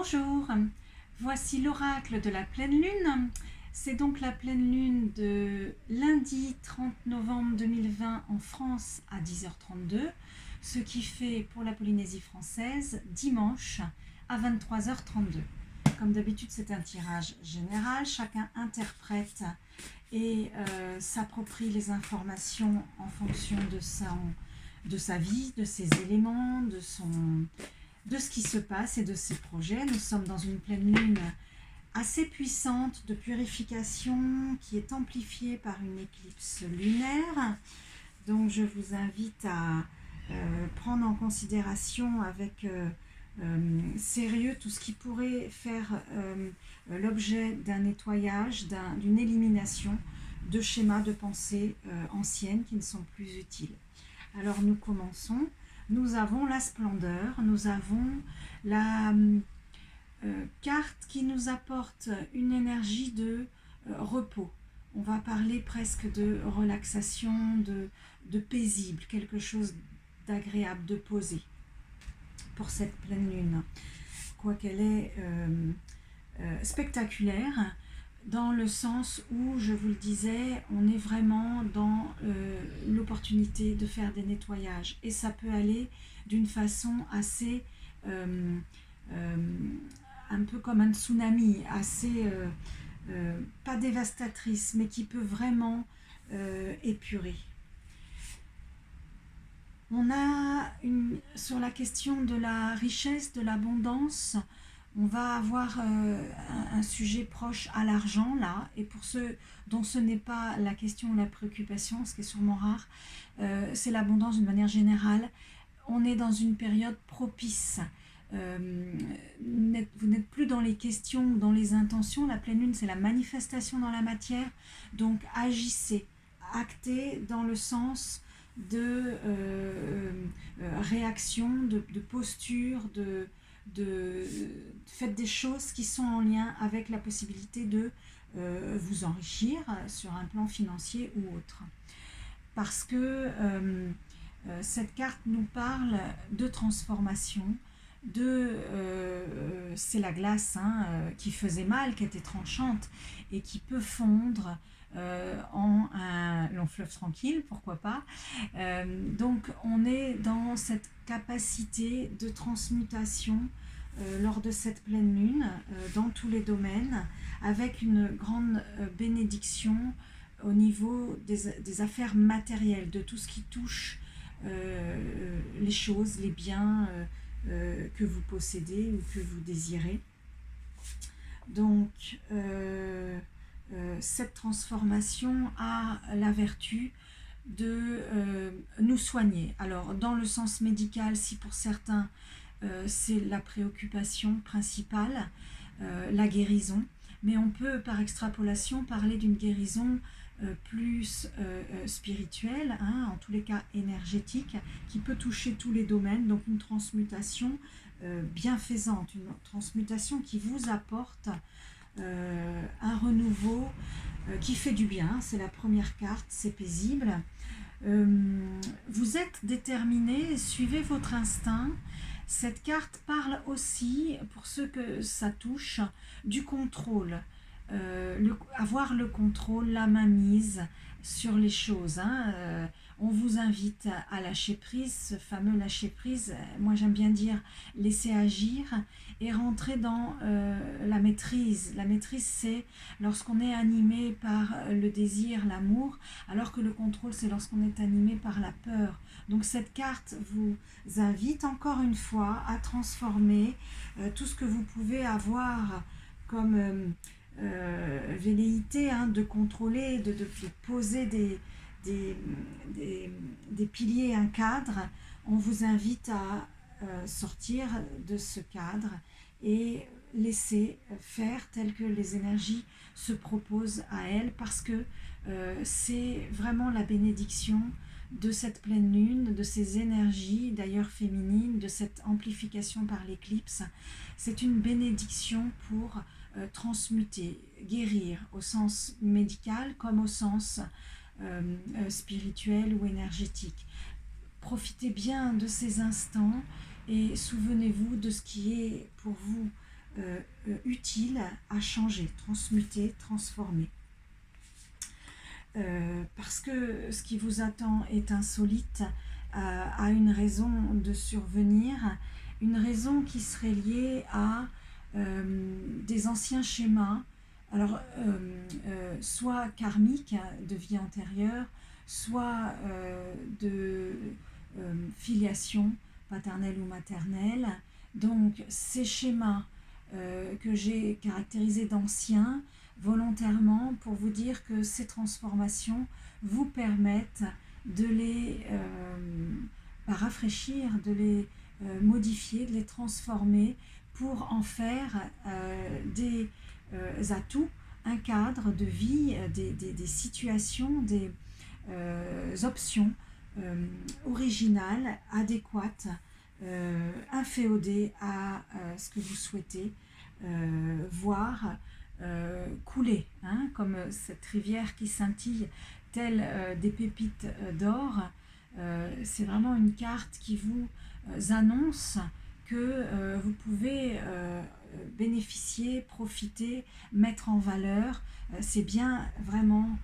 Bonjour, voici l'oracle de la pleine lune. C'est donc la pleine lune de lundi 30 novembre 2020 en France à 10h32, ce qui fait pour la Polynésie française dimanche à 23h32. Comme d'habitude, c'est un tirage général, chacun interprète et s'approprie les informations en fonction de sa vie, de ses éléments, de ce qui se passe et de ses projets. Nous sommes dans une pleine lune assez puissante de purification qui est amplifiée par une éclipse lunaire. Donc je vous invite à prendre en considération avec sérieux tout ce qui pourrait faire l'objet d'un nettoyage, d'une élimination de schémas de pensée anciennes qui ne sont plus utiles. Alors nous commençons. Nous avons la splendeur, nous avons la carte qui nous apporte une énergie de repos. On va parler presque de relaxation, de paisible, quelque chose d'agréable, de posé pour cette pleine lune. Quoiqu'elle est spectaculaire, dans le sens où, je vous le disais, on est vraiment dans l'opportunité de faire des nettoyages. Et ça peut aller d'une façon assez, un peu comme un tsunami, assez, pas dévastatrice, mais qui peut vraiment épurer. On a sur la question de la richesse, de l'abondance, on va avoir un sujet proche à l'argent là, et pour ceux dont ce n'est pas la question ou la préoccupation, ce qui est sûrement rare, c'est l'abondance d'une manière générale. On est dans une période propice. Vous n'êtes plus dans les questions ou dans les intentions. La pleine lune, c'est la manifestation dans la matière. Donc agissez, actez dans le sens de réaction, de posture, faites des choses qui sont en lien avec la possibilité de vous enrichir sur un plan financier ou autre. Parce que cette carte nous parle de transformation, c'est la glace qui faisait mal, qui était tranchante et qui peut fondre en un long fleuve tranquille, pourquoi pas. Donc on est dans cette capacité de transmutation lors de cette pleine lune dans tous les domaines, avec une grande bénédiction au niveau des affaires matérielles, de tout ce qui touche les choses, les biens que vous possédez ou que vous désirez. Donc cette transformation a la vertu de nous soigner. Alors dans le sens médical, si pour certains c'est la préoccupation principale, la guérison, mais on peut par extrapolation parler d'une guérison plus spirituelle, en tous les cas énergétique, qui peut toucher tous les domaines, donc une transmutation bienfaisante, une transmutation qui vous apporte un renouveau qui fait du bien. C'est la première carte, c'est paisible. Vous êtes déterminé, suivez votre instinct. Cette carte parle aussi, pour ceux que ça touche, du contrôle. Avoir le contrôle, la mainmise sur les choses. On vous invite à lâcher prise, ce fameux lâcher prise. Moi j'aime bien dire laisser agir et rentrer dans la maîtrise. La maîtrise, c'est lorsqu'on est animé par le désir, l'amour, alors que le contrôle, c'est lorsqu'on est animé par la peur. Donc cette carte vous invite encore une fois à transformer tout ce que vous pouvez avoir comme velléité de contrôler, de poser des piliers, un cadre. On vous invite à sortir de ce cadre et laisser faire tel que les énergies se proposent à elles, parce que c'est vraiment la bénédiction de cette pleine lune, de ces énergies d'ailleurs féminines, de cette amplification par l'éclipse. C'est une bénédiction pour transmuter, guérir au sens médical comme au sens spirituel ou énergétique. Profitez bien de ces instants et souvenez-vous de ce qui est pour vous utile à changer, transmuter, transformer. Parce que ce qui vous attend est insolite, a une raison de survenir, une raison qui serait liée à des anciens schémas, alors soit karmiques, de vie antérieure, soit de filiation paternelle ou maternelle. Donc ces schémas que j'ai caractérisés d'anciens, volontairement pour vous dire que ces transformations vous permettent de les rafraîchir, de les modifier, de les transformer pour en faire des atouts, un cadre de vie, des situations, des options originales, adéquates, inféodées à ce que vous souhaitez voir couler, hein, comme cette rivière qui scintille telle des pépites d'or. C'est vraiment une carte qui vous annonce que vous pouvez bénéficier, profiter, mettre en valeur. C'est bien vraiment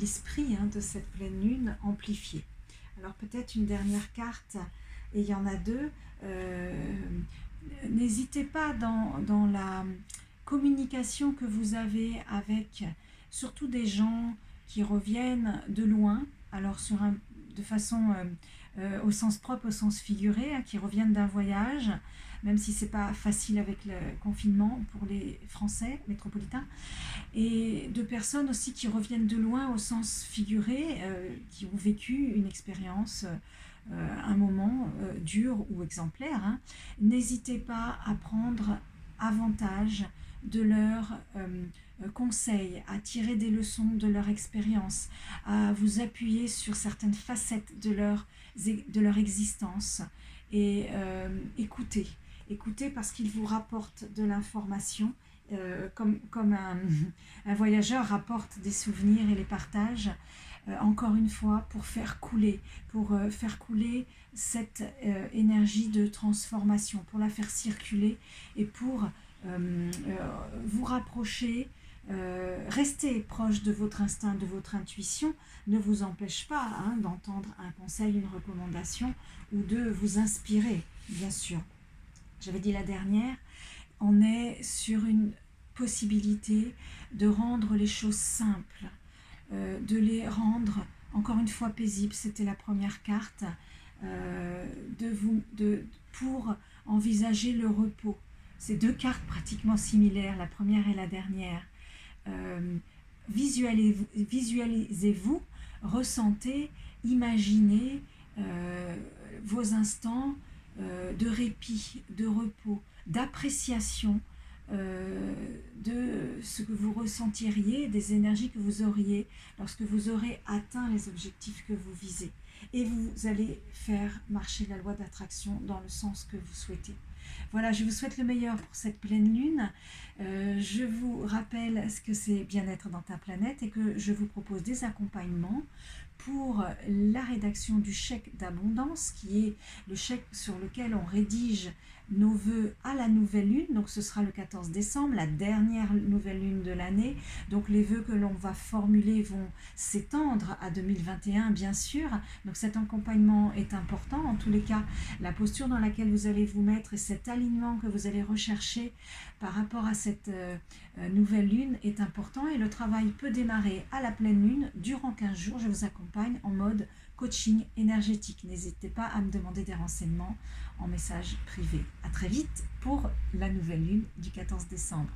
l'esprit de cette pleine lune amplifié. Alors peut-être une dernière carte, et il y en a deux. N'hésitez pas dans la communication que vous avez avec surtout des gens qui reviennent de loin, alors de façon au sens propre, au sens figuré, qui reviennent d'un voyage, même si c'est pas facile avec le confinement pour les Français métropolitains, et de personnes aussi qui reviennent de loin au sens figuré, qui ont vécu une expérience, un moment dur ou exemplaire. N'hésitez pas à prendre avantage de leurs conseils, à tirer des leçons de leur expérience, à vous appuyer sur certaines facettes de leur existence et écoutez parce qu'ils vous rapportent de l'information, comme un voyageur rapporte des souvenirs et les partage, encore une fois pour faire couler cette énergie de transformation, pour la faire circuler et pour vous rapprocher. Rester proche de votre instinct, de votre intuition ne vous empêche pas d'entendre un conseil, une recommandation ou de vous inspirer, bien sûr. J'avais dit la dernière, on est sur une possibilité de rendre les choses simples, de les rendre encore une fois paisibles. C'était la première carte, pour envisager le repos. Ces deux cartes pratiquement similaires, la première et la dernière. Visualisez-vous, ressentez, imaginez vos instants de répit, de repos, d'appréciation de ce que vous ressentiriez, des énergies que vous auriez lorsque vous aurez atteint les objectifs que vous visez. Et vous allez faire marcher la loi d'attraction dans le sens que vous souhaitez. Voilà, je vous souhaite le meilleur pour cette pleine lune. Je vous rappelle ce que c'est bien-être dans ta planète et que je vous propose des accompagnements pour la rédaction du chèque d'abondance, qui est le chèque sur lequel on rédige nos vœux à la nouvelle lune. Donc ce sera le 14 décembre, la dernière nouvelle lune de l'année. Donc les vœux que l'on va formuler vont s'étendre à 2021, bien sûr. Donc cet accompagnement est important. En tous les cas, la posture dans laquelle vous allez vous mettre et cet alignement que vous allez rechercher par rapport à cette nouvelle lune est important. Et le travail peut démarrer à la pleine lune durant 15 jours. Je vous accompagne en mode coaching énergétique. N'hésitez pas à me demander des renseignements en message privé. À très vite pour la nouvelle lune du 14 décembre.